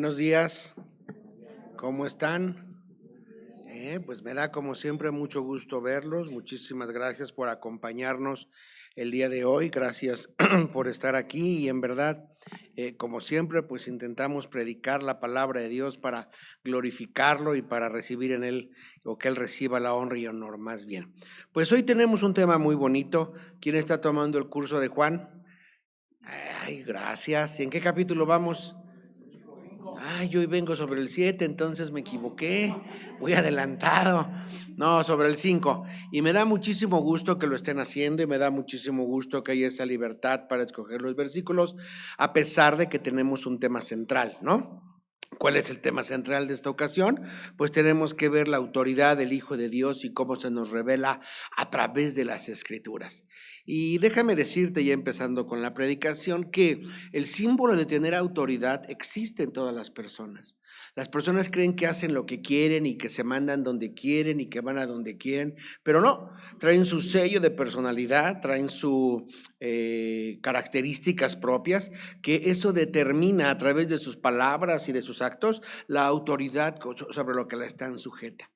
Buenos días, ¿cómo están? Pues me da como siempre mucho gusto verlos. Muchísimas gracias por acompañarnos el día de hoy. Gracias por estar aquí y en verdad, como siempre, pues intentamos predicar la palabra de Dios para glorificarlo y para recibir en él o que él reciba la honra y honor más bien. Pues hoy tenemos un tema muy bonito. ¿Quién está tomando el curso de Juan? Ay, gracias. ¿Y en qué capítulo vamos? Yo hoy vengo sobre el 7, entonces me equivoqué, voy adelantado. No, sobre el 5. Y me da muchísimo gusto que lo estén haciendo y me da muchísimo gusto que haya esa libertad para escoger los versículos, a pesar de que tenemos un tema central, ¿no? ¿Cuál es el tema central de esta ocasión? Pues tenemos que ver la autoridad del Hijo de Dios y cómo se nos revela a través de las Escrituras. Y déjame decirte, ya empezando con la predicación, que el símbolo de tener autoridad existe en todas las personas. Las personas creen que hacen lo que quieren y que se mandan donde quieren y que van a donde quieren, pero no, traen su sello de personalidad, traen sus características propias, que eso determina a través de sus palabras y de sus actos la autoridad sobre lo que la están sujeta.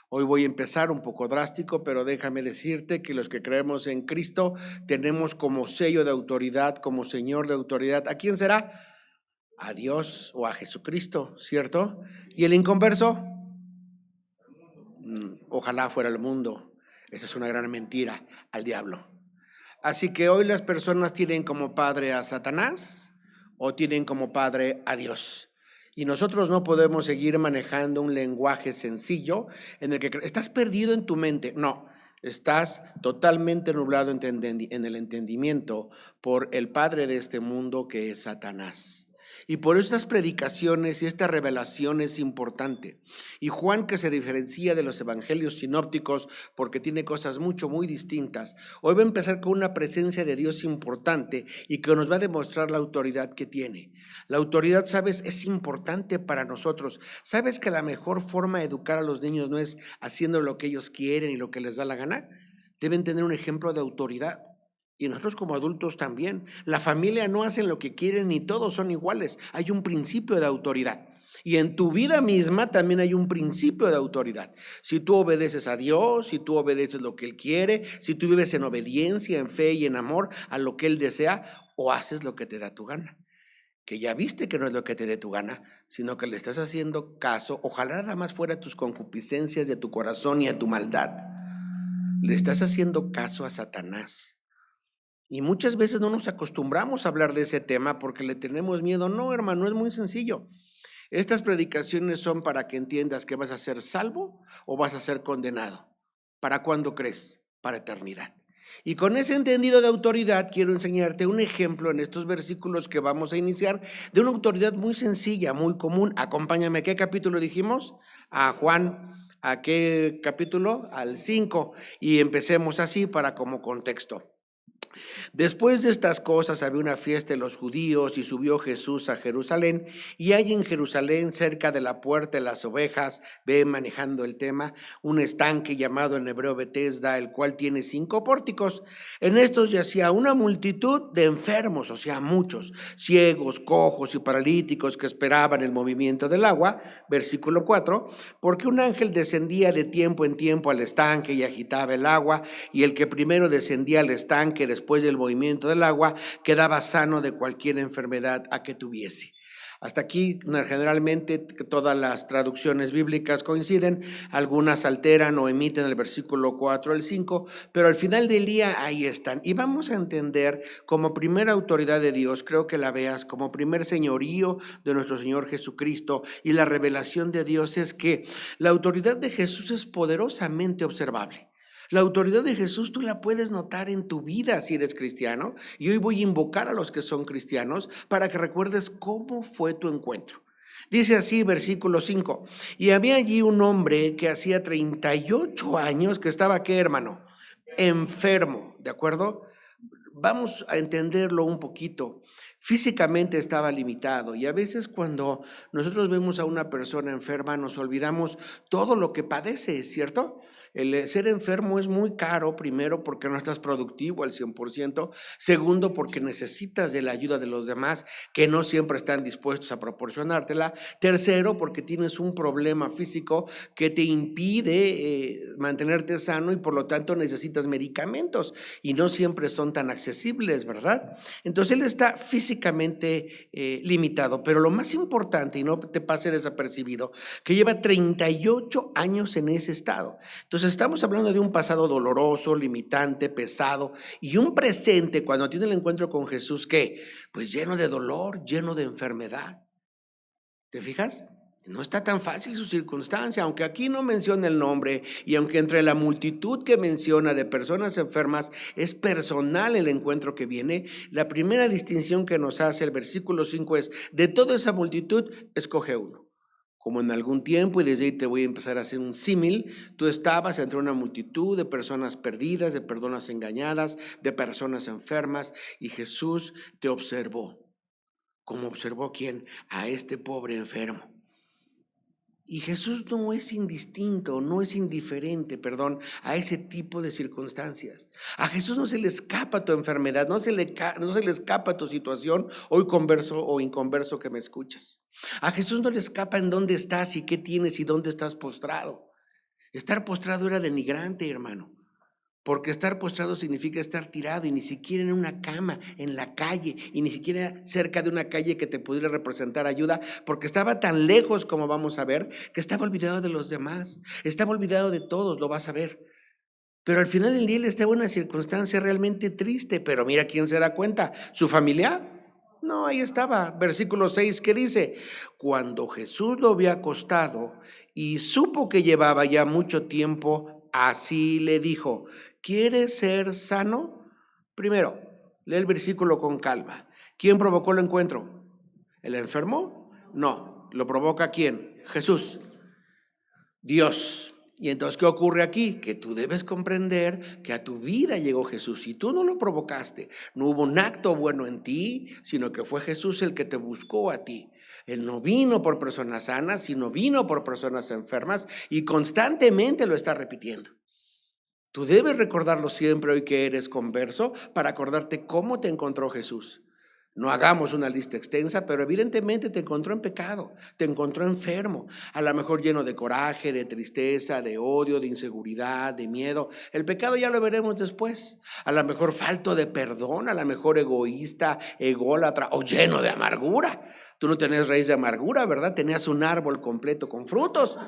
Hoy voy a empezar un poco drástico, pero déjame decirte que los que creemos en Cristo tenemos como sello de autoridad, como señor de autoridad, ¿a quién será? A Dios o a Jesucristo, ¿cierto? ¿Y el inconverso? Ojalá fuera el mundo. Esa es una gran mentira, al diablo. Así que hoy las personas tienen como padre a Satanás o tienen como padre a Dios. Y nosotros no podemos seguir manejando un lenguaje sencillo en el que estás perdido en tu mente. No, estás totalmente nublado en el entendimiento por el padre de este mundo que es Satanás. Y por estas predicaciones y esta revelación es importante. Y Juan, que se diferencia de los evangelios sinópticos porque tiene cosas muy distintas, hoy va a empezar con una presencia de Dios importante y que nos va a demostrar la autoridad que tiene. La autoridad, ¿sabes?, es importante para nosotros. ¿Sabes que la mejor forma de educar a los niños no es haciendo lo que ellos quieren y lo que les da la gana? Deben tener un ejemplo de autoridad. Y nosotros como adultos también. La familia no hacen lo que quieren ni todos son iguales. Hay un principio de autoridad. Y en tu vida misma también hay un principio de autoridad. Si tú obedeces a Dios, si tú obedeces lo que Él quiere, si tú vives en obediencia, en fe y en amor a lo que Él desea, o haces lo que te da tu gana. Que ya viste que no es lo que te dé tu gana, sino que le estás haciendo caso, ojalá nada más fuera tus concupiscencias de tu corazón y a tu maldad. Le estás haciendo caso a Satanás. Y muchas veces no nos acostumbramos a hablar de ese tema porque le tenemos miedo. No, hermano, es muy sencillo. Estas predicaciones son para que entiendas que vas a ser salvo o vas a ser condenado. ¿Para cuándo crees? Para eternidad. Y con ese entendido de autoridad quiero enseñarte un ejemplo en estos versículos que vamos a iniciar de una autoridad muy sencilla, muy común. Acompáñame, ¿a qué capítulo dijimos? A Juan. ¿A qué capítulo? Al 5. Y empecemos así para como contexto. Después de estas cosas había una fiesta de los judíos y subió Jesús a Jerusalén, y hay en Jerusalén, cerca de la puerta de las ovejas, ve manejando el tema, un estanque llamado en hebreo Betesda, el cual tiene 5 pórticos. En estos yacía una multitud de enfermos, o sea, muchos, ciegos, cojos y paralíticos que esperaban el movimiento del agua. Versículo 4, porque un ángel descendía de tiempo en tiempo al estanque y agitaba el agua, y el que primero descendía al estanque después del movimiento del agua quedaba sano de cualquier enfermedad a que tuviese. Hasta aquí generalmente todas las traducciones bíblicas coinciden, algunas alteran o emiten el versículo 4 al 5, pero al final del día ahí están. Y vamos a entender como primera autoridad de Dios, creo que la veas, como primer señorío de nuestro Señor Jesucristo, y la revelación de Dios es que la autoridad de Jesús es poderosamente observable. La autoridad de Jesús tú la puedes notar en tu vida si eres cristiano, y hoy voy a invocar a los que son cristianos para que recuerdes cómo fue tu encuentro. Dice así, versículo 5, y había allí un hombre que hacía 38 años que estaba, ¿qué, hermano? Enfermo, ¿de acuerdo? Vamos a entenderlo un poquito. Físicamente estaba limitado, y a veces cuando nosotros vemos a una persona enferma nos olvidamos todo lo que padece, ¿cierto? El ser enfermo es muy caro, primero porque no estás productivo al 100%, segundo porque necesitas de la ayuda de los demás que no siempre están dispuestos a proporcionártela, tercero porque tienes un problema físico que te impide mantenerte sano y por lo tanto necesitas medicamentos y no siempre son tan accesibles, ¿verdad? Entonces él está físicamente limitado, pero lo más importante, y no te pase desapercibido, que lleva 38 años en ese estado. Entonces estamos hablando de un pasado doloroso, limitante, pesado y un presente cuando tiene el encuentro con Jesús que pues lleno de dolor, lleno de enfermedad. ¿Te fijas? No está tan fácil su circunstancia, aunque aquí no menciona el nombre y aunque entre la multitud que menciona de personas enfermas es personal el encuentro que viene, la primera distinción que nos hace el versículo 5 es: de toda esa multitud, escoge uno. Como en algún tiempo, y desde ahí te voy a empezar a hacer un símil, tú estabas entre una multitud de personas perdidas, de personas engañadas, de personas enfermas, y Jesús te observó. ¿Cómo observó quién? A este pobre enfermo. Y Jesús no es indistinto, no es indiferente, a ese tipo de circunstancias. A Jesús no se le escapa tu enfermedad, no se le escapa tu situación, hoy converso o inconverso que me escuchas. A Jesús no le escapa en dónde estás y qué tienes y dónde estás postrado. Estar postrado era denigrante, hermano. Porque estar postrado significa estar tirado y ni siquiera en una cama, en la calle, y ni siquiera cerca de una calle que te pudiera representar ayuda, porque estaba tan lejos, como vamos a ver, que estaba olvidado de los demás, estaba olvidado de todos, lo vas a ver. Pero al final del día él estaba en una circunstancia realmente triste, pero mira quién se da cuenta, ¿su familia? No, ahí estaba, versículo 6, ¿qué dice? Cuando Jesús lo había acostado y supo que llevaba ya mucho tiempo, así le dijo: ¿quieres ser sano? Primero, lee el versículo con calma. ¿Quién provocó el encuentro? ¿El enfermo? No. ¿Lo provoca quién? Jesús. Dios. Y entonces, ¿qué ocurre aquí? Que tú debes comprender que a tu vida llegó Jesús y tú no lo provocaste. No hubo un acto bueno en ti, sino que fue Jesús el que te buscó a ti. Él no vino por personas sanas, sino vino por personas enfermas y constantemente lo está repitiendo. Tú debes recordarlo siempre hoy que eres converso para acordarte cómo te encontró Jesús. No hagamos una lista extensa, pero evidentemente te encontró en pecado, te encontró enfermo, a lo mejor lleno de coraje, de tristeza, de odio, de inseguridad, de miedo. El pecado ya lo veremos después. A lo mejor falto de perdón, a lo mejor egoísta, ególatra o lleno de amargura. Tú no tenías raíz de amargura, ¿verdad? Tenías un árbol completo con frutos.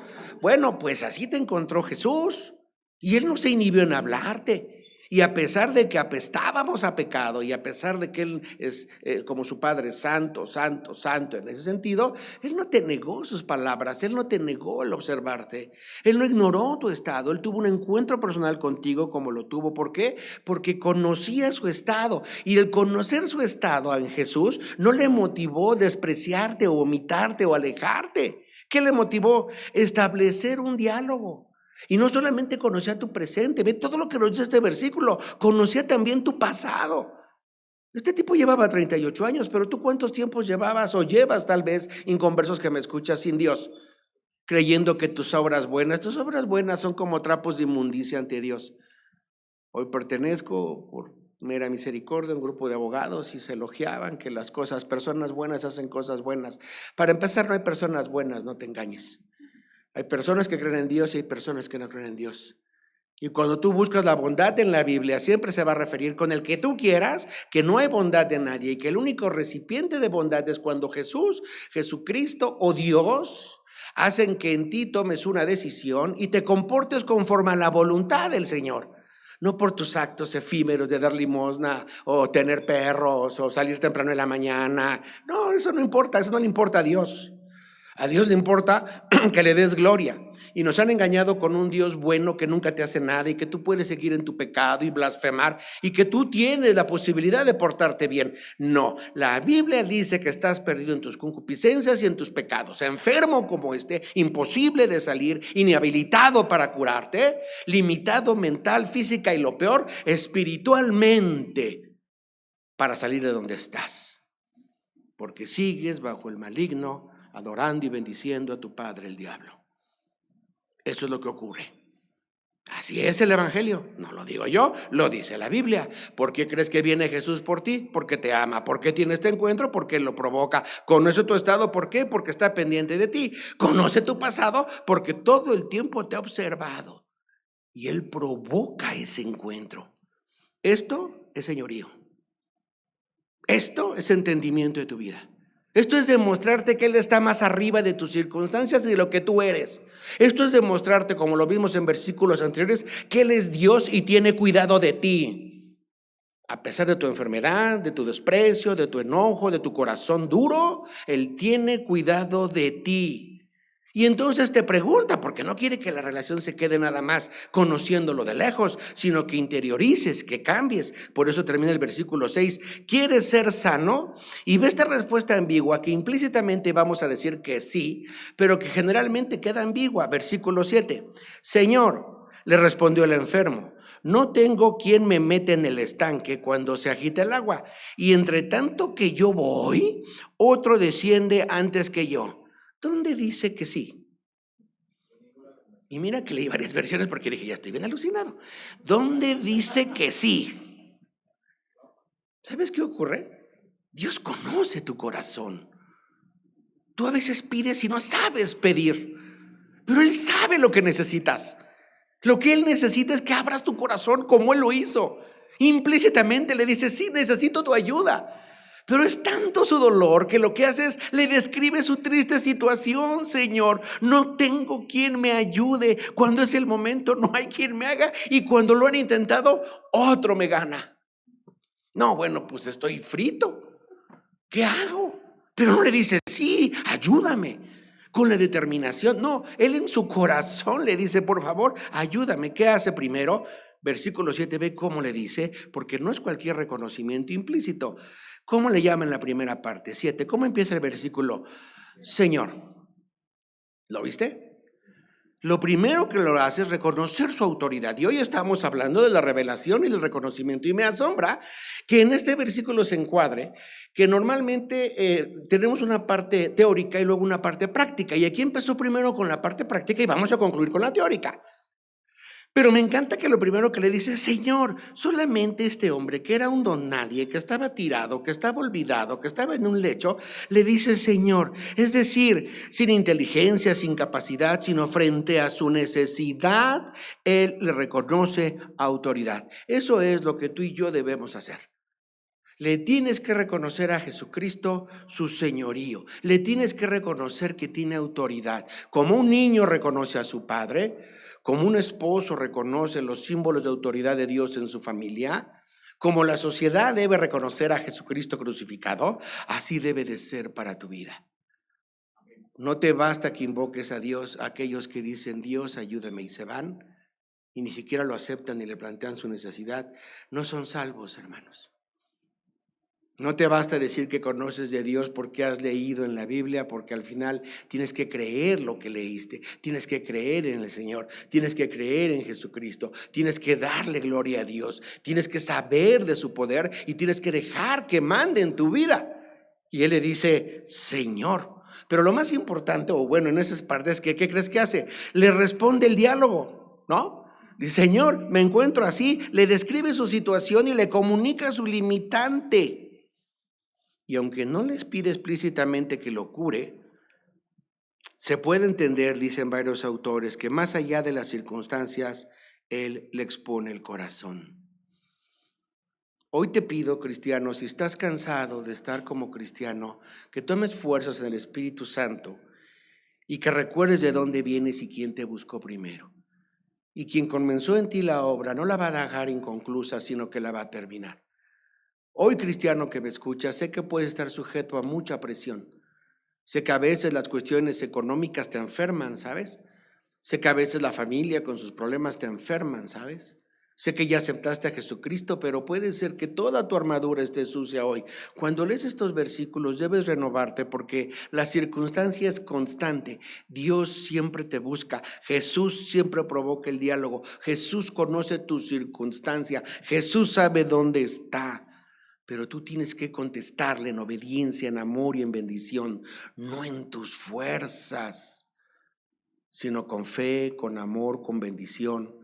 Bueno, pues así te encontró Jesús. Y él no se inhibió en hablarte. Y a pesar de que apestábamos a pecado y a pesar de que él es como su Padre santo, santo, santo en ese sentido, él no te negó sus palabras, él no te negó el observarte, él no ignoró tu estado, él tuvo un encuentro personal contigo como lo tuvo. ¿Por qué? Porque conocía su estado y el conocer su estado en Jesús no le motivó despreciarte o vomitarte o alejarte. ¿Qué le motivó? Establecer un diálogo. Y no solamente conocía tu presente, ve todo lo que nos dice este versículo, conocía también tu pasado. Este tipo llevaba 38 años, pero tú ¿cuántos tiempos llevabas o llevas tal vez inconversos que me escuchas sin Dios? Creyendo que tus obras buenas son como trapos de inmundicia ante Dios. Hoy pertenezco por mera misericordia a un grupo de abogados y se elogiaban que personas buenas hacen cosas buenas. Para empezar, no hay personas buenas, no te engañes. Hay personas que creen en Dios y hay personas que no creen en Dios. Y cuando tú buscas la bondad en la Biblia, siempre se va a referir con el que tú quieras, que no hay bondad de nadie y que el único recipiente de bondad es cuando Jesucristo o Dios hacen que en ti tomes una decisión y te comportes conforme a la voluntad del Señor. No por tus actos efímeros de dar limosna o tener perros o salir temprano en la mañana. No, eso no importa, eso no le importa a Dios. A Dios le importa que le des gloria. Y nos han engañado con un Dios bueno que nunca te hace nada y que tú puedes seguir en tu pecado y blasfemar y que tú tienes la posibilidad de portarte bien. No, la Biblia dice que estás perdido en tus concupiscencias y en tus pecados, enfermo como imposible de salir, inhabilitado para curarte, limitado mental, física y lo peor, espiritualmente para salir de donde estás. Porque sigues bajo el maligno, adorando y bendiciendo a tu padre el diablo. Eso es lo que ocurre. Así es el evangelio, no lo digo yo, lo dice la Biblia. ¿Por qué crees que viene Jesús por ti? Porque te ama. ¿Por qué tiene este encuentro? Porque lo provoca. Conoce tu estado, ¿por qué? Porque está pendiente de ti. Conoce tu pasado, porque todo el tiempo te ha observado y Él provoca ese encuentro. Esto es señorío. Esto es entendimiento de tu vida. Esto es demostrarte que Él está más arriba de tus circunstancias y de lo que tú eres. Esto es demostrarte, como lo vimos en versículos anteriores, que Él es Dios y tiene cuidado de ti. A pesar de tu enfermedad, de tu desprecio, de tu enojo, de tu corazón duro, Él tiene cuidado de ti. Y entonces te pregunta, porque no quiere que la relación se quede nada más conociéndolo de lejos, sino que interiorices, que cambies. Por eso termina el versículo 6. ¿Quieres ser sano? Y ve esta respuesta ambigua que implícitamente vamos a decir que sí, pero que generalmente queda ambigua. Versículo 7. Señor, le respondió el enfermo, no tengo quien me mete en el estanque cuando se agita el agua. Y entre tanto que yo voy, otro desciende antes que yo. ¿Dónde dice que sí? Y mira que leí varias versiones porque dije, ya estoy bien alucinado. ¿Dónde dice que sí? ¿Sabes qué ocurre? Dios conoce tu corazón. Tú a veces pides y no sabes pedir, pero Él sabe lo que necesitas. Lo que Él necesita es que abras tu corazón como Él lo hizo. Implícitamente le dice, sí, necesito tu ayuda. Pero es tanto su dolor que lo que hace es, le describe su triste situación. Señor, no tengo quien me ayude. Cuando es el momento, no hay quien me haga. Y cuando lo han intentado, otro me gana. No, bueno, pues estoy frito. ¿Qué hago? Pero no le dice, sí, ayúdame. Con la determinación. No, Él en su corazón le dice, por favor, ayúdame. ¿Qué hace primero? Versículo 7, ve cómo le dice, porque no es cualquier reconocimiento implícito. ¿Cómo le llama en la primera parte? 7, ¿cómo empieza el versículo? Señor, ¿lo viste? Lo primero que lo hace es reconocer su autoridad. Y hoy estamos hablando de la revelación y del reconocimiento. Y me asombra que en este versículo se encuadre que normalmente tenemos una parte teórica y luego una parte práctica. Y aquí empezó primero con la parte práctica y vamos a concluir con la teórica. Pero me encanta que lo primero que le dice, Señor, solamente este hombre que era un don nadie, que estaba tirado, que estaba olvidado, que estaba en un lecho, le dice Señor. Es decir, sin inteligencia, sin capacidad, sino frente a su necesidad, Él le reconoce autoridad. Eso es lo que tú y yo debemos hacer. Le tienes que reconocer a Jesucristo su señorío. Le tienes que reconocer que tiene autoridad. Como un niño reconoce a su padre, como un esposo reconoce los símbolos de autoridad de Dios en su familia, como la sociedad debe reconocer a Jesucristo crucificado, así debe de ser para tu vida. No te basta que invoques a Dios, a aquellos que dicen, Dios, ayúdame, y se van, y ni siquiera lo aceptan ni le plantean su necesidad. No son salvos, hermanos. No te basta decir que conoces de Dios porque has leído en la Biblia, porque al final tienes que creer lo que leíste, tienes que creer en el Señor, tienes que creer en Jesucristo, tienes que darle gloria a Dios, tienes que saber de su poder y tienes que dejar que mande en tu vida. Y Él le dice, Señor. Pero lo más importante, o bueno, en esas partes, ¿qué crees que hace? Le responde el diálogo, ¿no? Dice, Señor, me encuentro así, le describe su situación y le comunica su limitante. Y aunque no les pide explícitamente que lo cure, se puede entender, dicen varios autores, que más allá de las circunstancias, Él le expone el corazón. Hoy te pido, cristiano, si estás cansado de estar como cristiano, que tomes fuerzas en el Espíritu Santo y que recuerdes de dónde vienes y quién te buscó primero. Y quien comenzó en ti la obra no la va a dejar inconclusa, sino que la va a terminar. Hoy, cristiano que me escuchas, sé que puedes estar sujeto a mucha presión. Sé que a veces las cuestiones económicas te enferman, ¿sabes? Sé que a veces la familia con sus problemas te enferman, ¿sabes? Sé que ya aceptaste a Jesucristo, pero puede ser que toda tu armadura esté sucia hoy. Cuando lees estos versículos debes renovarte porque la circunstancia es constante. Dios siempre te busca. Jesús siempre provoca el diálogo. Jesús conoce tu circunstancia. Jesús sabe dónde está. Pero tú tienes que contestarle en obediencia, en amor y en bendición, no en tus fuerzas, sino con fe, con amor, con bendición,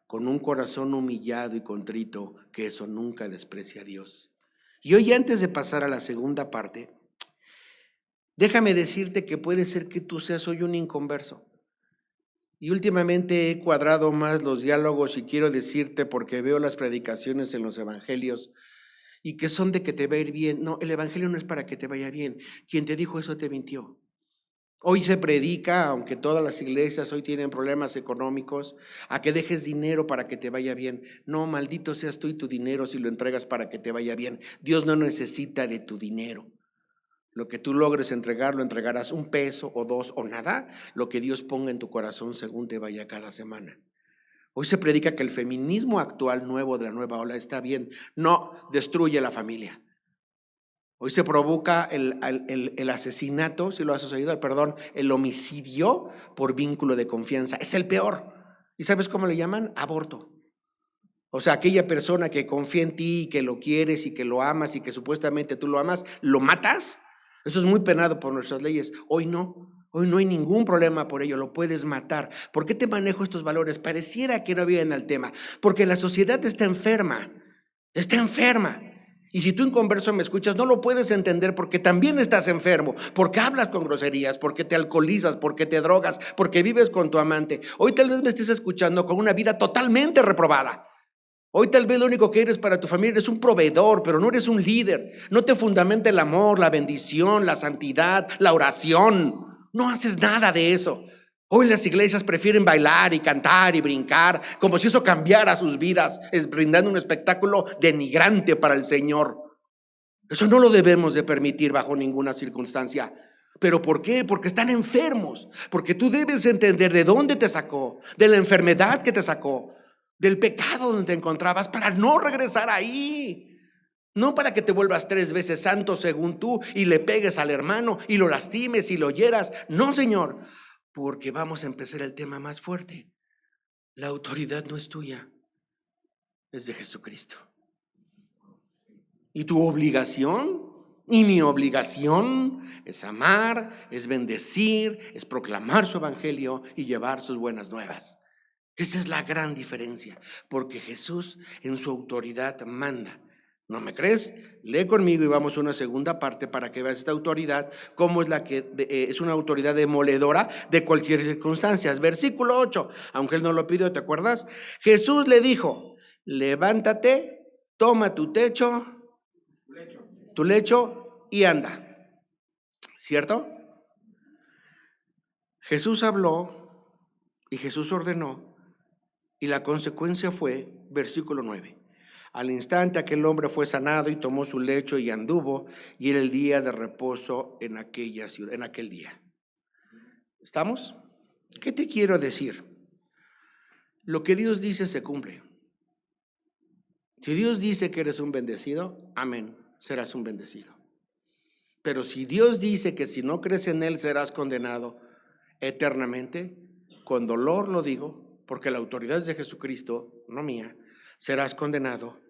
con un corazón humillado y contrito, que eso nunca desprecia a Dios. Y hoy, antes de pasar a la segunda parte, déjame decirte que puede ser que tú seas hoy un inconverso. Y últimamente he cuadrado más los diálogos y quiero decirte, porque veo las predicaciones en los evangelios y que son de que te va a ir bien. No, el evangelio no es para que te vaya bien. Quien te dijo eso te mintió. Hoy se predica, aunque todas las iglesias hoy tienen problemas económicos, a que dejes dinero para que te vaya bien. No, maldito seas tú y tu dinero si lo entregas para que te vaya bien. Dios no necesita de tu dinero. Lo que tú logres entregarlo, entregarás un peso o dos o nada, lo que Dios ponga en tu corazón según te vaya cada semana. Hoy se predica que el feminismo actual nuevo de la nueva ola está bien. No, destruye la familia. Hoy se provoca el asesinato, si lo has oído, el homicidio por vínculo de confianza. Es el peor. ¿Y sabes cómo le llaman? Aborto. O sea, aquella persona que confía en ti y que lo quieres y que lo amas y que supuestamente tú lo amas, ¿lo matas? Eso es muy penado por nuestras leyes. Hoy no. Hoy no hay ningún problema por ello, lo puedes matar. ¿Por qué te manejo estos valores? Pareciera que no vienen al tema. Porque la sociedad está enferma. Está enferma. Y si tú, inconverso, me escuchas, no lo puedes entender porque también estás enfermo, porque hablas con groserías, porque te alcoholizas, porque te drogas, porque vives con tu amante. Hoy tal vez me estés escuchando con una vida totalmente reprobada. Hoy tal vez lo único que eres para tu familia eres un proveedor, pero no eres un líder. No te fundamenta el amor, la bendición, la santidad, la oración. No haces nada de eso. Hoy las iglesias prefieren bailar y cantar y brincar como si eso cambiara sus vidas, brindando un espectáculo denigrante para el Señor. Eso no lo debemos de permitir bajo ninguna circunstancia. ¿Pero por qué? Porque están enfermos. Porque tú debes entender de dónde te sacó, de la enfermedad que te sacó, del pecado donde te encontrabas, para no regresar ahí. No para que te vuelvas 3 veces santo según tú y le pegues al hermano y lo lastimes y lo hieras. No, Señor, porque vamos a empezar el tema más fuerte. La autoridad no es tuya, es de Jesucristo. Y tu obligación y mi obligación es amar, es bendecir, es proclamar su evangelio y llevar sus buenas nuevas. Esa es la gran diferencia, porque Jesús en su autoridad manda. ¿No me crees? Lee conmigo y vamos a una segunda parte para que veas esta autoridad, cómo es la que es una autoridad demoledora de cualquier circunstancia. Versículo 8, aunque él no lo pidió, ¿te acuerdas? Jesús le dijo, levántate, toma tu lecho y anda. ¿Cierto? Jesús habló y Jesús ordenó y la consecuencia fue, versículo 9. Al instante aquel hombre fue sanado y tomó su lecho y anduvo, y era el día de reposo en aquella ciudad, en aquel día. ¿Estamos? ¿Qué te quiero decir? Lo que Dios dice se cumple. Si Dios dice que eres un bendecido, amén, serás un bendecido. Pero si Dios dice que si no crees en Él serás condenado eternamente, con dolor lo digo, porque la autoridad es de Jesucristo, no mía, serás condenado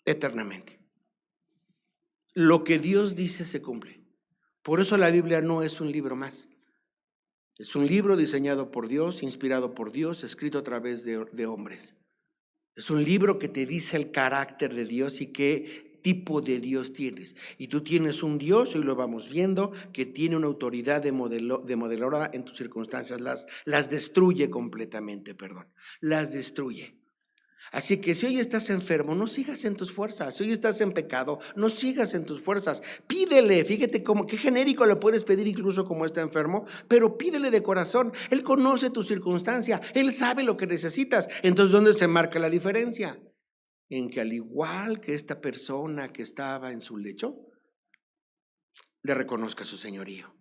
eternamente. Lo que Dios dice se cumple. Por eso la Biblia no es un libro más. Es un libro diseñado por Dios, inspirado por Dios, escrito a través de hombres. Es un libro que te dice el carácter de Dios y qué tipo de Dios tienes. Y tú tienes un Dios, hoy lo vamos viendo, que tiene una autoridad demoledora en tus circunstancias. Las destruye completamente, las destruye. Así que si hoy estás enfermo, no sigas en tus fuerzas. Si hoy estás en pecado, no sigas en tus fuerzas. Pídele, fíjate qué genérico le puedes pedir incluso como está enfermo, pero pídele de corazón. Él conoce tu circunstancia, Él sabe lo que necesitas. Entonces, ¿dónde se marca la diferencia? En que al igual que esta persona que estaba en su lecho, le reconozca su señorío,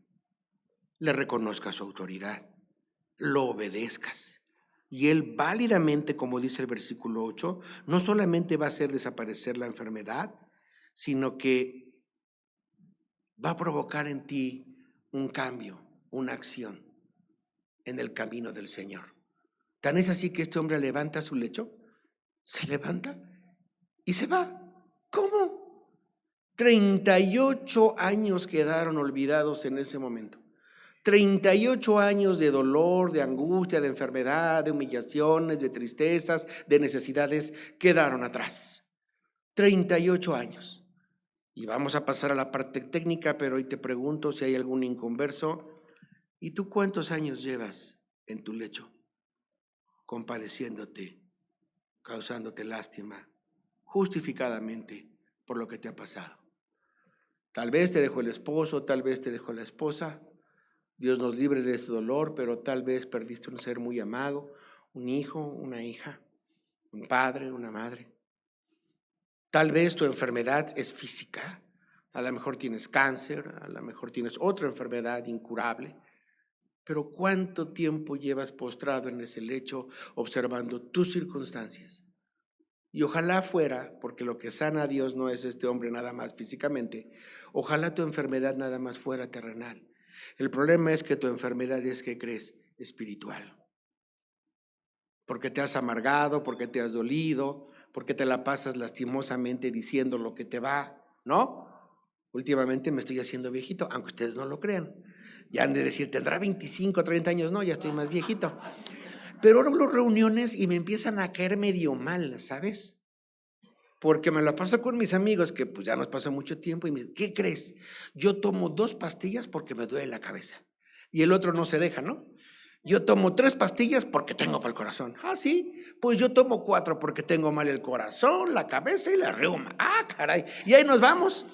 le reconozca su autoridad, lo obedezcas. Y Él válidamente, como dice el versículo 8, no solamente va a hacer desaparecer la enfermedad, sino que va a provocar en ti un cambio, una acción en el camino del Señor. Tan es así que este hombre levanta su lecho, se levanta y se va. ¿Cómo? 38 años quedaron olvidados en ese momento. 38 años de dolor, de angustia, de enfermedad, de humillaciones, de tristezas, de necesidades quedaron atrás. 38 años. Y vamos a pasar a la parte técnica, pero hoy te pregunto si hay algún inconverso. ¿Y tú cuántos años llevas en tu lecho? Compadeciéndote, causándote lástima, justificadamente por lo que te ha pasado. Tal vez te dejó el esposo, tal vez te dejó la esposa. Dios nos libre de ese dolor, pero tal vez perdiste un ser muy amado, un hijo, una hija, un padre, una madre. Tal vez tu enfermedad es física, a lo mejor tienes cáncer, a lo mejor tienes otra enfermedad incurable, pero ¿cuánto tiempo llevas postrado en ese lecho observando tus circunstancias? Y ojalá fuera, porque lo que sana a Dios no es este hombre nada más físicamente, ojalá tu enfermedad nada más fuera terrenal. El problema es que tu enfermedad es, ¿qué crees? Espiritual. Porque te has amargado, porque te has dolido, porque te la pasas lastimosamente diciendo lo que te va, ¿no? Últimamente me estoy haciendo viejito, aunque ustedes no lo crean. Ya han de decir, tendrá 25, 30 años, no, ya estoy más viejito. Pero ahora las reuniones y me empiezan a caer medio mal, ¿sabes? Porque me la paso con mis amigos, que pues ya nos pasó mucho tiempo, y me dicen, ¿qué crees? Yo tomo 2 pastillas porque me duele la cabeza. Y el otro no se deja, ¿no? Yo tomo 3 pastillas porque tengo mal corazón. Ah, sí, pues yo tomo 4 porque tengo mal el corazón, la cabeza y la reuma. Ah, caray. Y ahí nos vamos.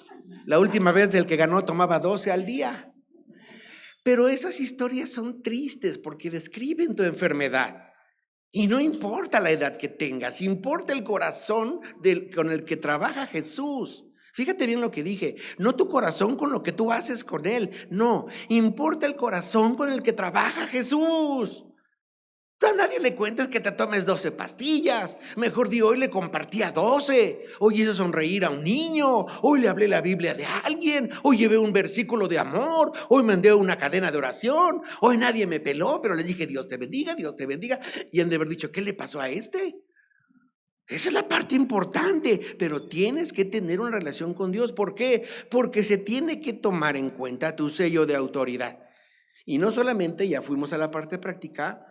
La última vez el que ganó tomaba 12 al día. Pero esas historias son tristes porque describen tu enfermedad. Y no importa la edad que tengas, importa el corazón con el que trabaja Jesús. Fíjate bien lo que dije, no tu corazón con lo que tú haces con él, no, importa el corazón con el que trabaja Jesús. A nadie le cuentes que te tomes 12 pastillas. Mejor di, hoy le compartí a 12. Hoy hice sonreír a un niño. Hoy le hablé la Biblia de alguien. Hoy llevé un versículo de amor. Hoy mandé una cadena de oración. Hoy nadie me peló, pero le dije, Dios te bendiga, Dios te bendiga. Y han de haber dicho, ¿qué le pasó a este? Esa es la parte importante, pero tienes que tener una relación con Dios. ¿Por qué? Porque se tiene que tomar en cuenta tu sello de autoridad. Y no solamente, ya fuimos a la parte práctica.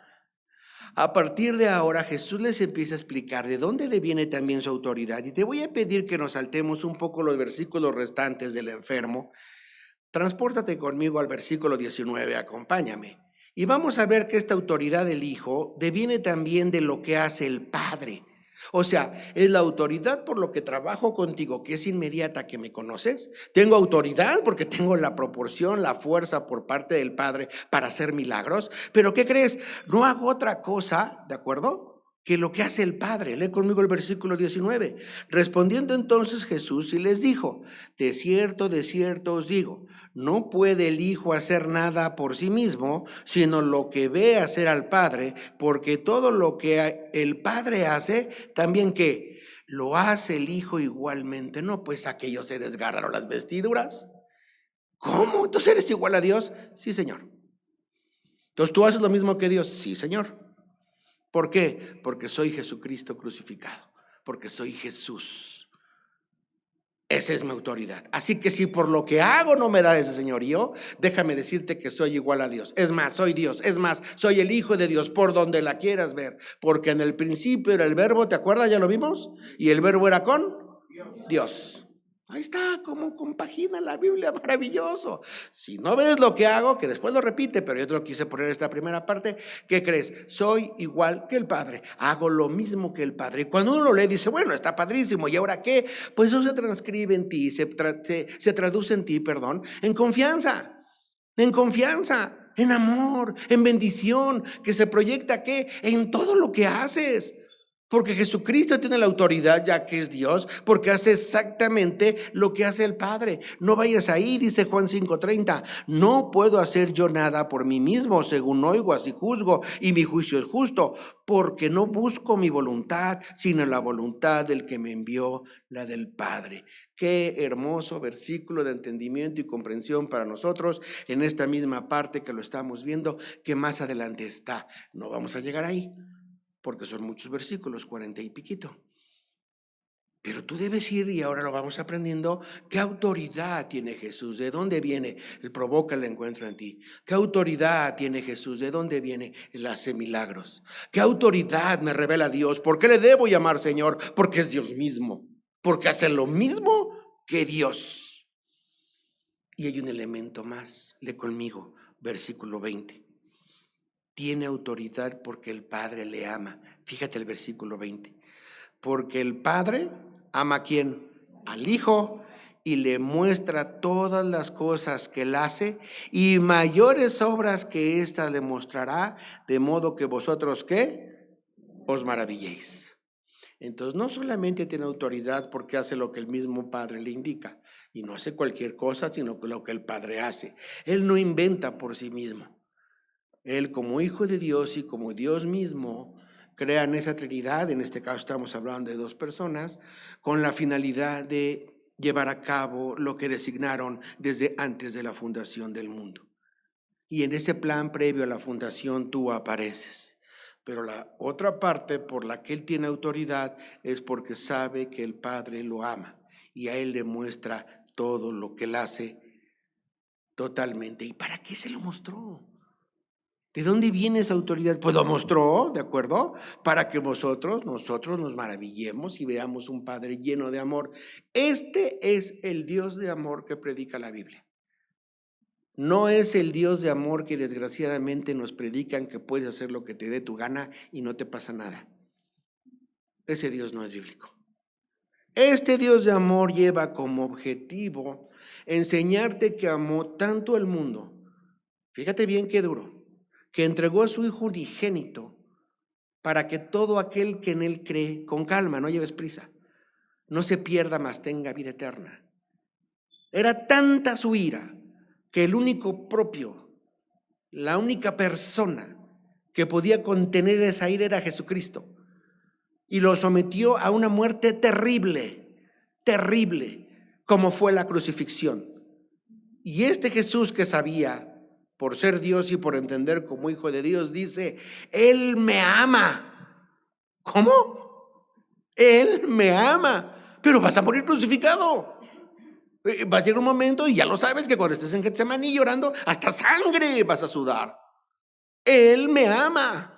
A partir de ahora Jesús les empieza a explicar de dónde le viene también su autoridad. Y te voy a pedir que nos saltemos un poco los versículos restantes del enfermo. Transpórtate conmigo al versículo 19, acompáñame. Y vamos a ver que esta autoridad del Hijo deviene también de lo que hace el Padre. O sea, es la autoridad por lo que trabajo contigo, que es inmediata, que me conoces. Tengo autoridad porque tengo la proporción, la fuerza por parte del Padre para hacer milagros. Pero ¿qué crees? No hago otra cosa, ¿de acuerdo?, que lo que hace el Padre. Lee conmigo el versículo 19. Respondiendo entonces Jesús y les dijo, de cierto os digo, no puede el Hijo hacer nada por sí mismo, sino lo que ve hacer al Padre, porque todo lo que el Padre hace, también que lo hace el Hijo igualmente. No, pues aquellos se desgarraron las vestiduras. ¿Cómo? ¿Entonces eres igual a Dios? Sí, Señor. Entonces tú haces lo mismo que Dios. Sí, Señor. ¿Por qué? Porque soy Jesucristo crucificado, porque soy Jesús. Esa es mi autoridad. Así que si por lo que hago no me da ese señorío, déjame decirte que soy igual a Dios. Es más, soy Dios. Es más, soy el Hijo de Dios por donde la quieras ver. Porque en el principio era el verbo, ¿te acuerdas? ¿Ya lo vimos? Y el verbo era con Dios. Ahí está, como compagina la Biblia, maravilloso. Si no ves lo que hago, que después lo repite, pero yo te lo quise poner esta primera parte, ¿qué crees? Soy igual que el Padre, hago lo mismo que el Padre. Y cuando uno lo lee, dice, bueno, está padrísimo, ¿y ahora qué? Pues eso se transcribe en ti, se traduce en ti, en confianza, en amor, en bendición, que se proyecta, ¿qué? En todo lo que haces. Porque Jesucristo tiene la autoridad ya que es Dios, porque hace exactamente lo que hace el Padre. No vayas ahí, dice Juan 5:30, no puedo hacer yo nada por mí mismo, según oigo, así juzgo, y mi juicio es justo, porque no busco mi voluntad, sino la voluntad del que me envió, la del Padre. Qué hermoso versículo de entendimiento y comprensión para nosotros en esta misma parte que lo estamos viendo, que más adelante está. No vamos a llegar ahí, porque son muchos versículos, 40 y piquito. Pero tú debes ir, y ahora lo vamos aprendiendo, qué autoridad tiene Jesús, de dónde viene, Él provoca el encuentro en ti. ¿Qué autoridad tiene Jesús? ¿De dónde viene? Él hace milagros. ¿Qué autoridad me revela Dios? ¿Por qué le debo llamar Señor? Porque es Dios mismo, porque hace lo mismo que Dios. Y hay un elemento más, lee conmigo, versículo 20. Tiene autoridad porque el Padre le ama. Fíjate el versículo 20. Porque el Padre ama ¿a quién? Al Hijo, y le muestra todas las cosas que él hace, y mayores obras que éstas le mostrará, de modo que vosotros, ¿qué? Os maravilléis. Entonces, no solamente tiene autoridad porque hace lo que el mismo Padre le indica, y no hace cualquier cosa, sino lo que el Padre hace. Él no inventa por sí mismo. Él, como Hijo de Dios y como Dios mismo, crean esa Trinidad. En este caso estamos hablando de dos personas, con la finalidad de llevar a cabo lo que designaron desde antes de la fundación del mundo. Y en ese plan previo a la fundación tú apareces. Pero la otra parte por la que él tiene autoridad es porque sabe que el Padre lo ama y a él le muestra todo lo que él hace totalmente. ¿Y para qué se lo mostró? ¿De dónde viene esa autoridad? Pues lo mostró, ¿de acuerdo? Para que nosotros nos maravillemos y veamos un Padre lleno de amor. Este es el Dios de amor que predica la Biblia. No es el Dios de amor que desgraciadamente nos predican que puedes hacer lo que te dé tu gana y no te pasa nada. Ese Dios no es bíblico. Este Dios de amor lleva como objetivo enseñarte que amó tanto al mundo. Fíjate bien qué duro. Que entregó a su Hijo unigénito para que todo aquel que en él cree, con calma, no lleves prisa, no se pierda, mas tenga vida eterna. Era tanta su ira que el único propio, la única persona que podía contener esa ira era Jesucristo. Y lo sometió a una muerte terrible, terrible, como fue la crucifixión. Y este Jesús que sabía, por ser Dios y por entender como Hijo de Dios, dice, Él me ama. ¿Cómo? Él me ama, pero vas a morir crucificado. Va a llegar un momento, y ya lo sabes, que cuando estés en Getsemaní llorando, hasta sangre vas a sudar. Él me ama.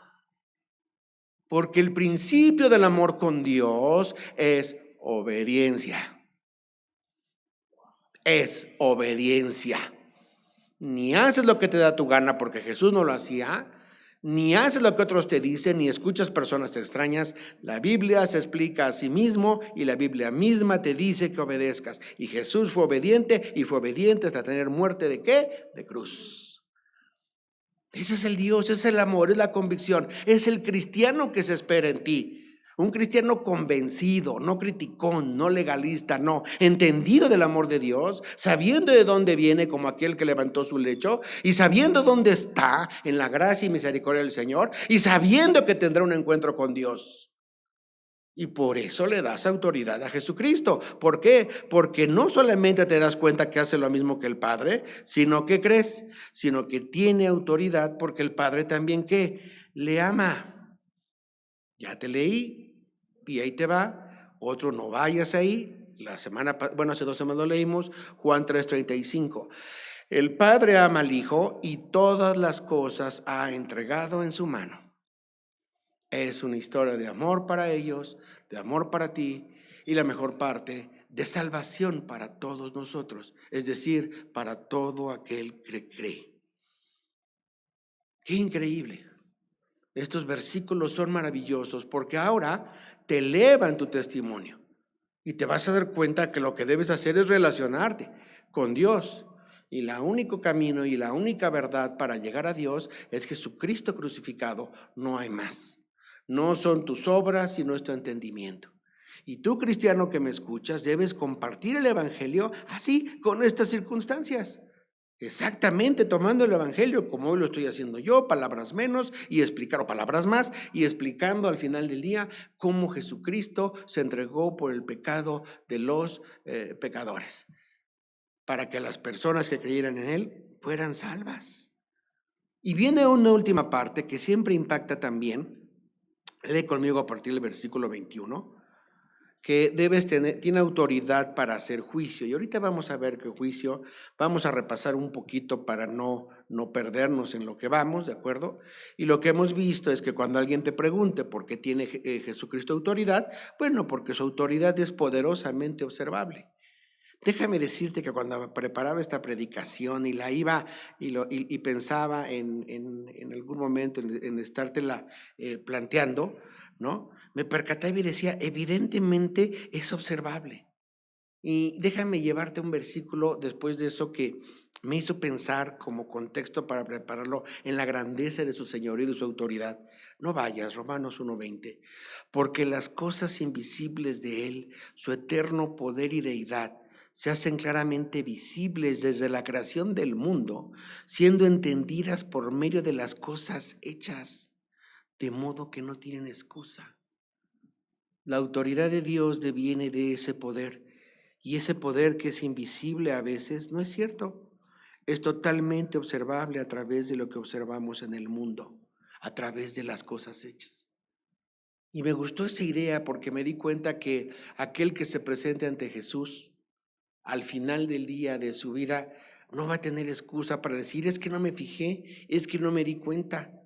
Porque el principio del amor con Dios es obediencia. Es obediencia. Ni haces lo que te da tu gana porque Jesús no lo hacía, ni haces lo que otros te dicen, ni escuchas personas extrañas. La Biblia se explica a sí mismo y la Biblia misma te dice que obedezcas. Y Jesús fue obediente y fue obediente hasta tener muerte ¿de qué? De cruz. Ese es el Dios, ese es el amor, es la convicción, es el cristiano que se espera en ti. Un cristiano convencido, no criticón, no legalista, no, entendido del amor de Dios, sabiendo de dónde viene como aquel que levantó su lecho y sabiendo dónde está en la gracia y misericordia del Señor y sabiendo que tendrá un encuentro con Dios. Y por eso le das autoridad a Jesucristo. ¿Por qué? Porque no solamente te das cuenta que hace lo mismo que el Padre, sino que crees, sino que tiene autoridad porque el Padre también ¿qué? Le ama. Ya te leí y ahí te va. Otro, no vayas ahí. Hace 2 semanas lo leímos, Juan 3:35. El Padre ama al Hijo y todas las cosas ha entregado en su mano. Es una historia de amor para ellos, de amor para ti y la mejor parte, de salvación para todos nosotros, es decir, para todo aquel que cree. Qué increíble. Estos versículos son maravillosos porque ahora te elevan tu testimonio y te vas a dar cuenta que lo que debes hacer es relacionarte con Dios. Y el único camino y la única verdad para llegar a Dios es Jesucristo crucificado, no hay más. No son tus obras, sino es tu entendimiento. Y tú, cristiano que me escuchas, debes compartir el evangelio así, con estas circunstancias. Exactamente, tomando el evangelio como hoy lo estoy haciendo yo, palabras menos y o palabras más, y explicando al final del día cómo Jesucristo se entregó por el pecado de los pecadores, para que las personas que creyeran en él fueran salvas. Y viene una última parte que siempre impacta también. Lee conmigo a partir del versículo 21, que tiene autoridad para hacer juicio. Y ahorita vamos a ver qué juicio, vamos a repasar un poquito para no perdernos en lo que vamos, ¿de acuerdo? Y lo que hemos visto es que cuando alguien te pregunte por qué tiene Jesucristo autoridad, bueno, porque su autoridad es poderosamente observable. Déjame decirte que cuando preparaba esta predicación y la iba y pensaba en algún momento en estártela planteando, ¿no? Me percataba y decía, evidentemente es observable. Y déjame llevarte un versículo después de eso que me hizo pensar como contexto para prepararlo en la grandeza de su señorío y de su autoridad. No vayas, Romanos 1:20, porque las cosas invisibles de Él, su eterno poder y deidad, se hacen claramente visibles desde la creación del mundo, siendo entendidas por medio de las cosas hechas, de modo que no tienen excusa. La autoridad de Dios deviene de ese poder, y ese poder que es invisible a veces no es cierto. Es totalmente observable a través de lo que observamos en el mundo, a través de las cosas hechas. Y me gustó esa idea porque me di cuenta que aquel que se presente ante Jesús al final del día de su vida no va a tener excusa para decir, es que no me fijé, es que no me di cuenta.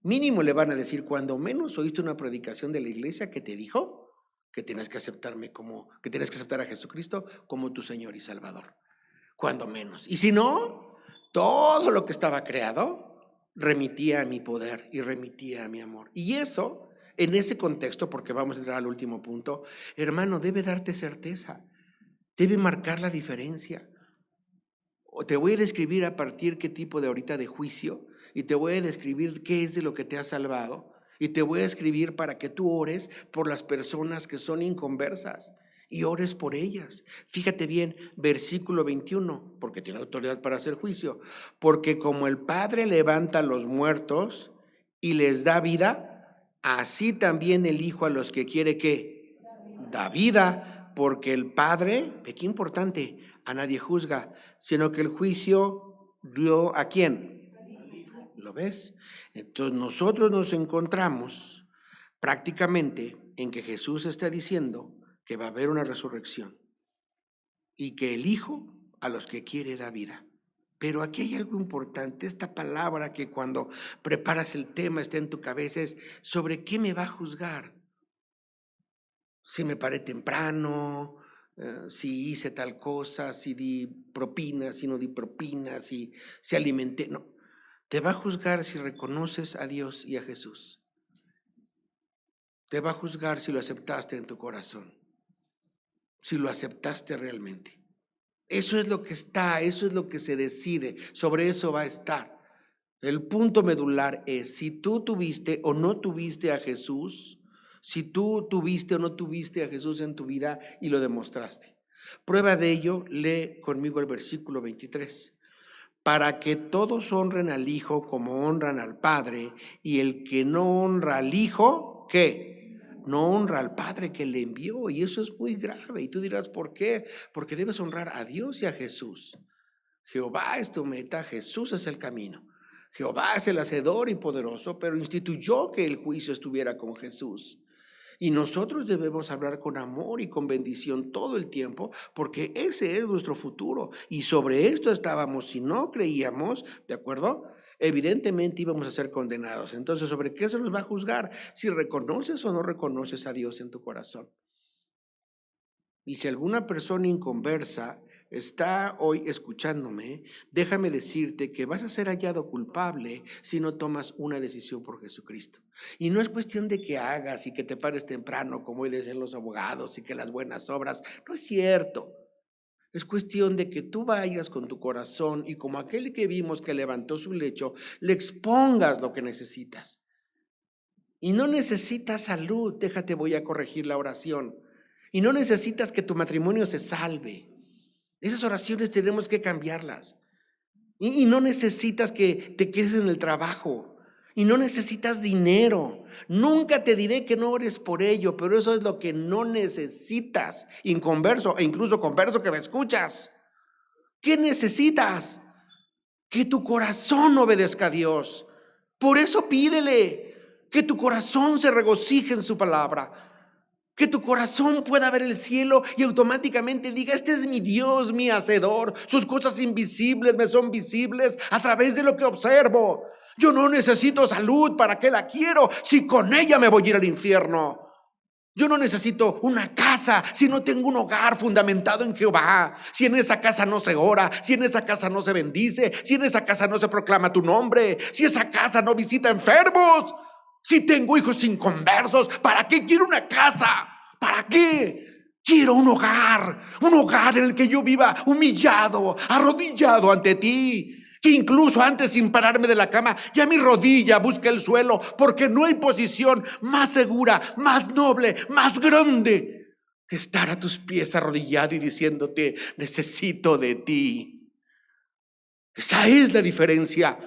Mínimo le van a decir, cuando menos oíste una predicación de la iglesia que te dijo que tienes que que tienes que aceptar a Jesucristo como tu Señor y Salvador. Cuando menos. Y si no, todo lo que estaba creado remitía a mi poder y remitía a mi amor. Y eso, en ese contexto, porque vamos a entrar al último punto, hermano, debe darte certeza, debe marcar la diferencia. O te voy a describir a partir qué tipo de ahorita de juicio, y te voy a describir qué es de lo que te ha salvado, y te voy a escribir para que tú ores por las personas que son inconversas y ores por ellas. Fíjate bien, versículo 21, porque tiene autoridad para hacer juicio. Porque como el Padre levanta a los muertos y les da vida, así también el Hijo a los que quiere que da vida, porque el Padre, qué importante, a nadie juzga, sino que el juicio dio ¿a quién? ¿Lo ves? Entonces nosotros nos encontramos prácticamente en que Jesús está diciendo que va a haber una resurrección y que el Hijo a los que quiere da vida. Pero aquí hay algo importante, esta palabra que cuando preparas el tema está en tu cabeza es, ¿sobre qué me va a juzgar? Si me paré temprano, si hice tal cosa, si di propina, si no di propina, si alimenté, no. Te va a juzgar si reconoces a Dios y a Jesús. Te va a juzgar si lo aceptaste en tu corazón, si lo aceptaste realmente. Eso es lo que está, eso es lo que se decide, sobre eso va a estar. El punto medular es si tú tuviste o no tuviste a Jesús, si tú tuviste o no tuviste a Jesús en tu vida y lo demostraste. Prueba de ello, lee conmigo el versículo 23. Para que todos honren al Hijo como honran al Padre, y el que no honra al Hijo, ¿qué? No honra al Padre que le envió, y eso es muy grave. Y tú dirás, ¿por qué? Porque debes honrar a Dios y a Jesús. Jehová es tu meta, Jesús es el camino. Jehová es el hacedor y poderoso, pero instituyó que el juicio estuviera con Jesús. Y nosotros debemos hablar con amor y con bendición todo el tiempo, porque ese es nuestro futuro. Y sobre esto estábamos, si no creíamos, ¿de acuerdo? Evidentemente íbamos a ser condenados. Entonces, ¿sobre qué se nos va a juzgar? Si reconoces o no reconoces a Dios en tu corazón. Y si alguna persona inconversa está hoy escuchándome, déjame decirte que vas a ser hallado culpable si no tomas una decisión por Jesucristo. Y no es cuestión de que hagas y que te pares temprano, como hoy decían los abogados, y que las buenas obras. No es cierto. Es cuestión de que tú vayas con tu corazón y como aquel que vimos que levantó su lecho, le expongas lo que necesitas. Y no necesitas salud, déjate, voy a corregir la oración. Y no necesitas que tu matrimonio se salve. Esas oraciones tenemos que cambiarlas. Y no necesitas que te quedes en el trabajo. Y no necesitas dinero. Nunca te diré que no ores por ello, pero eso es lo que no necesitas. Inconverso e incluso converso que me escuchas. ¿Qué necesitas? Que tu corazón obedezca a Dios. Por eso pídele que tu corazón se regocije en su palabra. Que tu corazón pueda ver el cielo y automáticamente diga: este es mi Dios, mi hacedor. Sus cosas invisibles me son visibles a través de lo que observo. Yo no necesito salud, ¿para qué la quiero si con ella me voy a ir al infierno? Yo no necesito una casa si no tengo un hogar fundamentado en Jehová. Si en esa casa no se ora, si en esa casa no se bendice, si en esa casa no se proclama tu nombre, si esa casa no visita enfermos, si tengo hijos inconversos, ¿para qué quiero una casa? ¿Para qué? Quiero un hogar en el que yo viva humillado, arrodillado ante ti. Que incluso antes, sin pararme de la cama, ya mi rodilla busca el suelo, porque no hay posición más segura, más noble, más grande que estar a tus pies arrodillado y diciéndote: necesito de ti. Esa es la diferencia.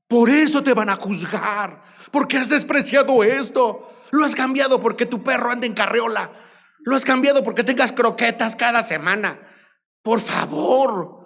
Por eso te van a juzgar, porque has despreciado esto. Lo has cambiado porque tu perro anda en carriola. Lo has cambiado porque tengas croquetas cada semana. Por favor.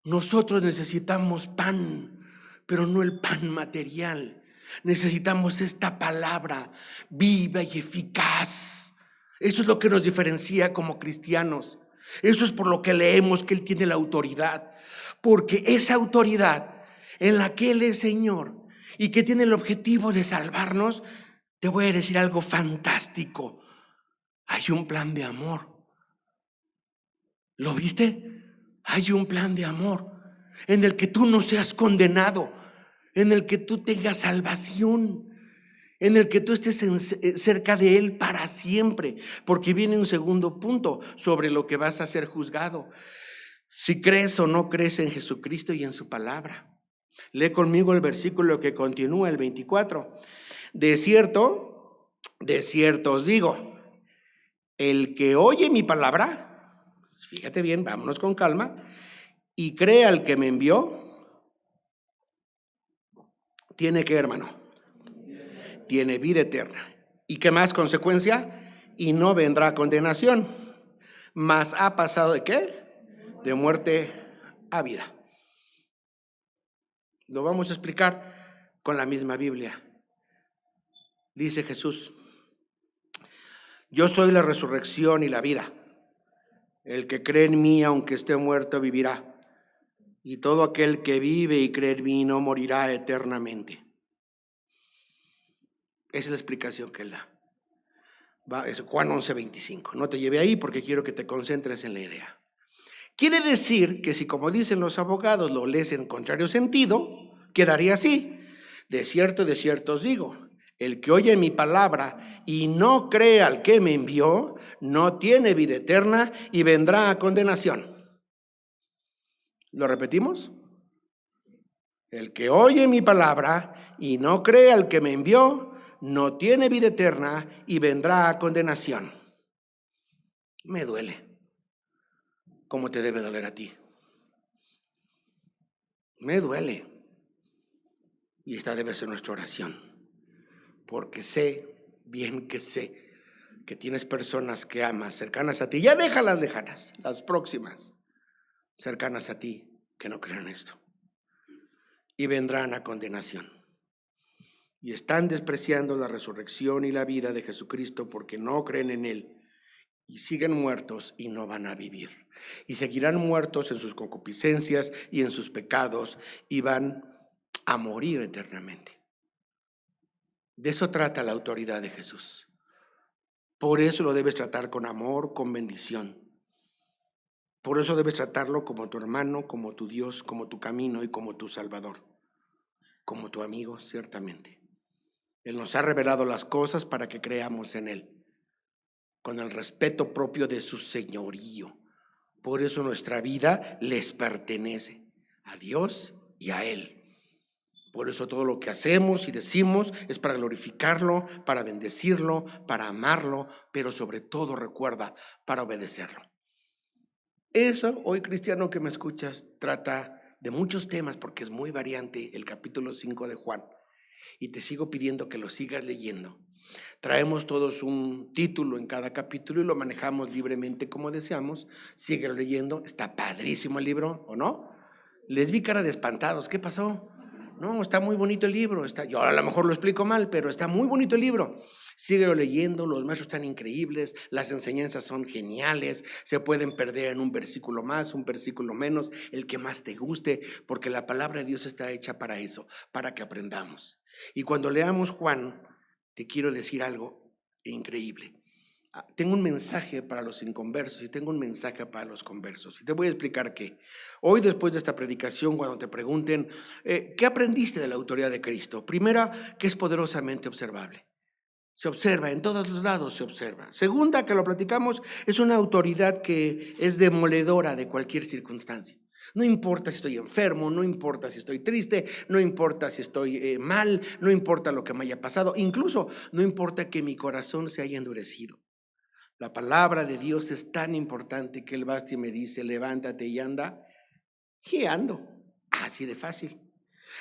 Nosotros necesitamos pan, pero no el pan material. Necesitamos esta palabra viva y eficaz. Eso es lo que nos diferencia como cristianos. Eso es por lo que leemos que Él tiene la autoridad. Porque esa autoridad en la que Él es Señor y que tiene el objetivo de salvarnos, te voy a decir algo fantástico. Hay un plan de amor. ¿Lo viste? Hay un plan de amor en el que tú no seas condenado, en el que tú tengas salvación, en el que tú estés cerca de Él para siempre, porque viene un segundo punto sobre lo que vas a ser juzgado. Si crees o no crees en Jesucristo y en su palabra. Lee conmigo el versículo que continúa, el 24. De cierto os digo, el que oye mi palabra, fíjate bien, vámonos con calma, y cree al que me envió, tiene que, hermano, tiene vida eterna. ¿Y qué más consecuencia? Y no vendrá condenación, mas ha pasado ¿de qué? De muerte a vida. Lo vamos a explicar con la misma Biblia. Dice Jesús: yo soy la resurrección y la vida. El que cree en mí, aunque esté muerto, vivirá. Y todo aquel que vive y cree en mí no morirá eternamente. Esa es la explicación que Él da. Es Juan 11:25. No te llevé ahí porque quiero que te concentres en la idea. Quiere decir que si, como dicen los abogados, lo lees en contrario sentido, quedaría así: de cierto os digo, el que oye mi palabra y no cree al que me envió, no tiene vida eterna y vendrá a condenación. ¿Lo repetimos? El que oye mi palabra y no cree al que me envió, no tiene vida eterna y vendrá a condenación. Me duele, como te debe doler a ti. Me duele. Y esta debe ser nuestra oración. Porque sé que tienes personas que amas, cercanas a ti. Ya déjalas lejanas, las próximas, cercanas a ti, que no crean esto. Y vendrán a condenación. Y están despreciando la resurrección y la vida de Jesucristo porque no creen en Él. Y siguen muertos y no van a vivir. Y seguirán muertos en sus concupiscencias y en sus pecados y van a morir eternamente. De eso trata la autoridad de Jesús. Por eso lo debes tratar con amor, con bendición. Por eso debes tratarlo como tu hermano, como tu Dios, como tu camino y como tu Salvador. Como tu amigo, ciertamente. Él nos ha revelado las cosas para que creamos en Él, con el respeto propio de su señorío. Por eso nuestra vida les pertenece a Dios y a Él. Por eso todo lo que hacemos y decimos es para glorificarlo, para bendecirlo, para amarlo, pero sobre todo, recuerda, para obedecerlo. Eso, hoy cristiano que me escuchas, trata de muchos temas porque es muy variante el capítulo 5 de Juan. Y te sigo pidiendo que lo sigas leyendo. Traemos todos un título en cada capítulo y lo manejamos libremente como deseamos. Síguelo leyendo, está padrísimo el libro, ¿o no? Les vi cara de espantados, ¿qué pasó? No, está muy bonito el libro. Yo a lo mejor lo explico mal, pero está muy bonito el libro. Síguelo leyendo, los maestros están increíbles, las enseñanzas son geniales, se pueden perder en un versículo más, un versículo menos, el que más te guste, porque la palabra de Dios está hecha para eso, para que aprendamos. Y cuando leamos Juan, te quiero decir algo increíble. Tengo un mensaje para los inconversos y tengo un mensaje para los conversos. Y te voy a explicar qué. Hoy, después de esta predicación, cuando te pregunten, ¿qué aprendiste de la autoridad de Cristo? Primera, que es poderosamente observable. Se observa, en todos los lados se observa. Segunda, que lo platicamos, es una autoridad que es demoledora de cualquier circunstancia. No importa si estoy enfermo, no importa si estoy triste, no importa si estoy mal, no importa lo que me haya pasado, incluso no importa que mi corazón se haya endurecido. La palabra de Dios es tan importante que Él basta y me dice, levántate y anda, y ando, así de fácil.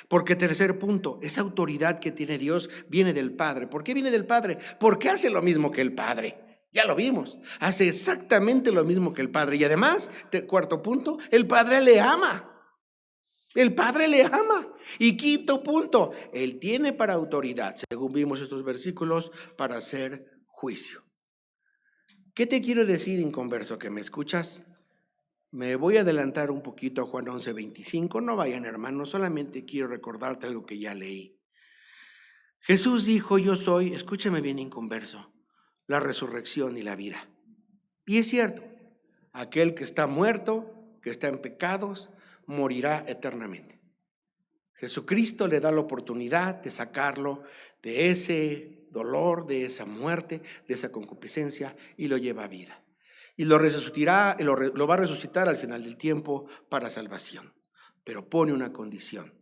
Porque tercer punto, esa autoridad que tiene Dios viene del Padre. ¿Por qué viene del Padre? Porque hace lo mismo que el Padre. Ya lo vimos, hace exactamente lo mismo que el Padre. Y además, cuarto punto, el Padre le ama. El Padre le ama. Y quinto punto, Él tiene para autoridad, según vimos estos versículos, para hacer juicio. ¿Qué te quiero decir, inconverso, que me escuchas? Me voy a adelantar un poquito a Juan 11:25. No vayan, hermanos, solamente quiero recordarte algo que ya leí. Jesús dijo, yo soy, escúchame bien, inconverso, la resurrección y la vida. Y es cierto, aquel que está muerto, que está en pecados, morirá eternamente. Jesucristo le da la oportunidad de sacarlo de ese dolor, de esa muerte, de esa concupiscencia, y lo lleva a vida. Y lo resucitará, lo va a resucitar al final del tiempo para salvación. Pero pone una condición.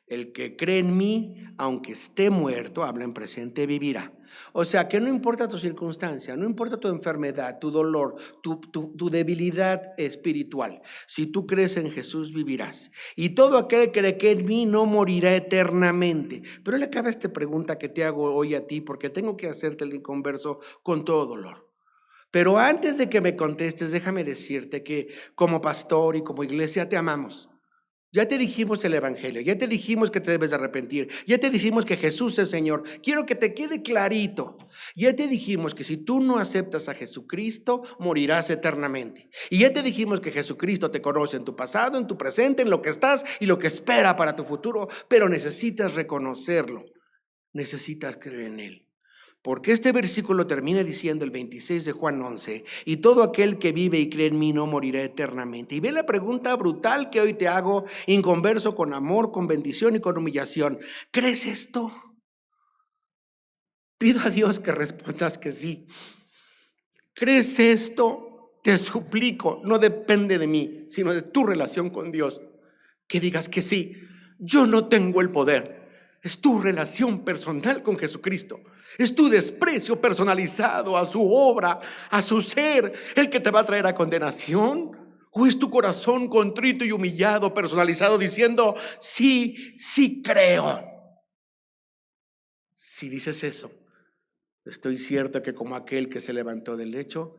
El que cree en mí, aunque esté muerto, habla en presente, vivirá. O sea que no importa tu circunstancia, no importa tu enfermedad, tu dolor, tu debilidad espiritual. Si tú crees en Jesús, vivirás. Y todo aquel que cree en mí no morirá eternamente. Pero le acaba esta pregunta que te hago hoy a ti, porque tengo que hacerte el inconverso con todo dolor. Pero antes de que me contestes, déjame decirte que como pastor y como iglesia te amamos. Ya te dijimos el evangelio, ya te dijimos que te debes de arrepentir, ya te dijimos que Jesús es Señor. Quiero que te quede clarito. Ya te dijimos que si tú no aceptas a Jesucristo, morirás eternamente. Y ya te dijimos que Jesucristo te conoce en tu pasado, en tu presente, en lo que estás y lo que espera para tu futuro. Pero necesitas reconocerlo, necesitas creer en Él. Porque este versículo termina diciendo el 26 de Juan 11, y todo aquel que vive y cree en mí no morirá eternamente. Y ve la pregunta brutal que hoy te hago, inconverso, con amor, con bendición y con humillación. ¿Crees esto? Pido a Dios que respondas que sí. ¿Crees esto? Te suplico, no depende de mí, sino de tu relación con Dios. Que digas que sí. Yo no tengo el poder. Es tu relación personal con Jesucristo. Es tu desprecio personalizado a su obra, a su ser, el que te va a traer a condenación. ¿O es tu corazón contrito y humillado, personalizado, diciendo, sí, sí creo? Si dices eso, estoy cierto que como aquel que se levantó del lecho,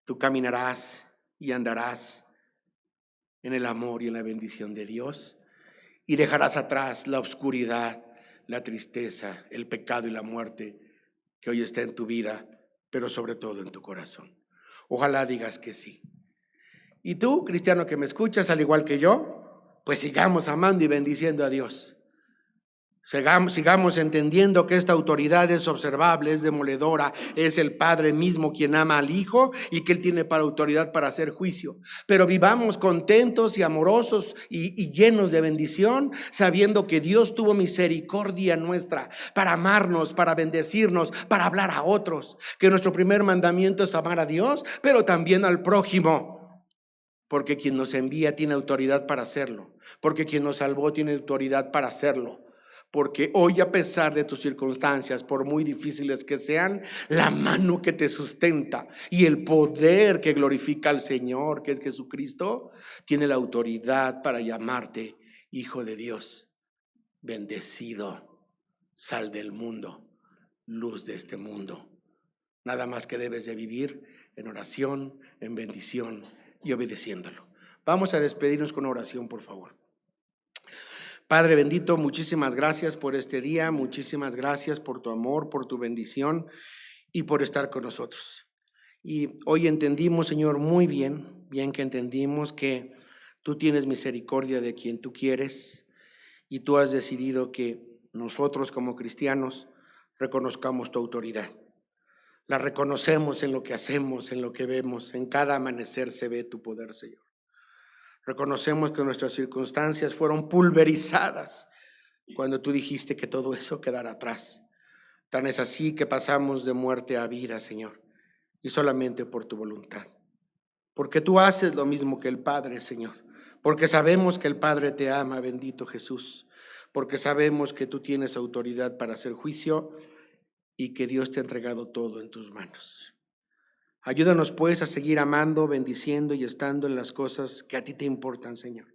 tú caminarás y andarás en el amor y en la bendición de Dios. Y dejarás atrás la oscuridad, la tristeza, el pecado y la muerte que hoy está en tu vida, pero sobre todo en tu corazón. Ojalá digas que sí. Y tú, cristiano que me escuchas, al igual que yo, pues sigamos amando y bendiciendo a Dios. Sigamos entendiendo que esta autoridad es observable, es demoledora, es el Padre mismo quien ama al Hijo y que Él tiene para autoridad para hacer juicio. Pero vivamos contentos y amorosos y llenos de bendición, sabiendo que Dios tuvo misericordia nuestra para amarnos, para bendecirnos, para hablar a otros. Que nuestro primer mandamiento es amar a Dios, pero también al prójimo. Porque quien nos envía tiene autoridad para hacerlo. Porque quien nos salvó tiene autoridad para hacerlo. Porque hoy, a pesar de tus circunstancias, por muy difíciles que sean, la mano que te sustenta y el poder que glorifica al Señor, que es Jesucristo, tiene la autoridad para llamarte hijo de Dios, bendecido, sal del mundo, luz de este mundo. Nada más que debes de vivir en oración, en bendición y obedeciéndolo. Vamos a despedirnos con oración, por favor. Padre bendito, muchísimas gracias por este día, muchísimas gracias por tu amor, por tu bendición y por estar con nosotros. Y hoy entendimos, Señor, muy bien que entendimos que tú tienes misericordia de quien tú quieres y tú has decidido que nosotros como cristianos reconozcamos tu autoridad. La reconocemos en lo que hacemos, en lo que vemos, en cada amanecer se ve tu poder, Señor. Reconocemos que nuestras circunstancias fueron pulverizadas cuando tú dijiste que todo eso quedara atrás. Tan es así que pasamos de muerte a vida, Señor, y solamente por tu voluntad. Porque tú haces lo mismo que el Padre, Señor. Porque sabemos que el Padre te ama, bendito Jesús. Porque sabemos que tú tienes autoridad para hacer juicio y que Dios te ha entregado todo en tus manos. Ayúdanos pues a seguir amando, bendiciendo y estando en las cosas que a ti te importan, Señor.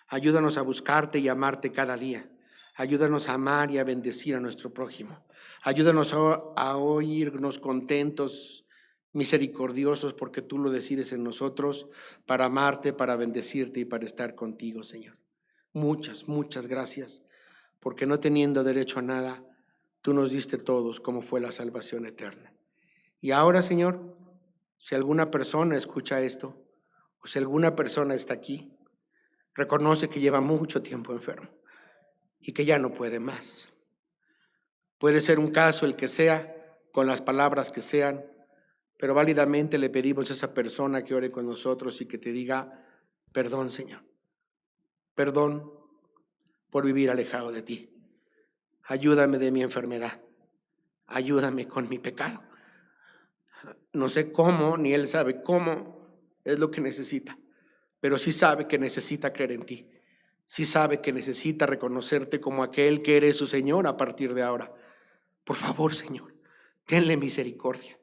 Ayúdanos a buscarte y amarte cada día. Ayúdanos a amar y a bendecir a nuestro prójimo. Ayúdanos a oírnos contentos, misericordiosos, porque tú lo decides en nosotros, para amarte, para bendecirte y para estar contigo, Señor. Muchas gracias, porque no teniendo derecho a nada, tú nos diste todos como fue la salvación eterna. Y ahora, Señor, si alguna persona escucha esto, o si alguna persona está aquí, reconoce que lleva mucho tiempo enfermo y que ya no puede más. Puede ser un caso el que sea, con las palabras que sean, pero válidamente le pedimos a esa persona que ore con nosotros y que te diga: perdón, Señor, perdón por vivir alejado de ti. Ayúdame de mi enfermedad, ayúdame con mi pecado. No sé cómo, ni él sabe cómo es lo que necesita, pero sí sabe que necesita creer en ti. Sí sabe que necesita reconocerte como aquel que eres su Señor a partir de ahora. Por favor, Señor, tenle misericordia.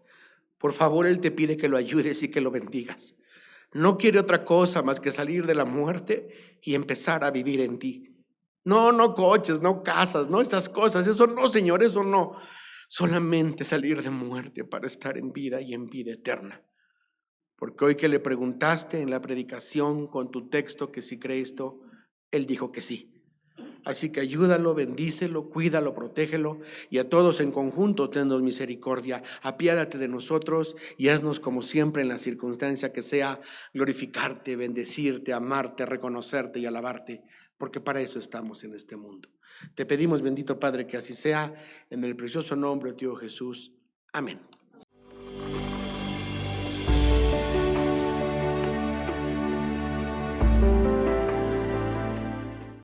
Por favor, Él te pide que lo ayudes y que lo bendigas. No quiere otra cosa más que salir de la muerte y empezar a vivir en ti. No coches, no casas, no esas cosas. Eso no, Señor, eso no. Solamente salir de muerte para estar en vida y en vida eterna. Porque hoy que le preguntaste en la predicación con tu texto que si cree esto, Él dijo que sí. Así que ayúdalo, bendícelo, cuídalo, protégelo, y a todos en conjunto tennos misericordia. Apiádate de nosotros y haznos como siempre en la circunstancia que sea, glorificarte, bendecirte, amarte, reconocerte y alabarte, porque para eso estamos en este mundo. Te pedimos, bendito Padre, que así sea, en el precioso nombre de Dios Jesús. Amén.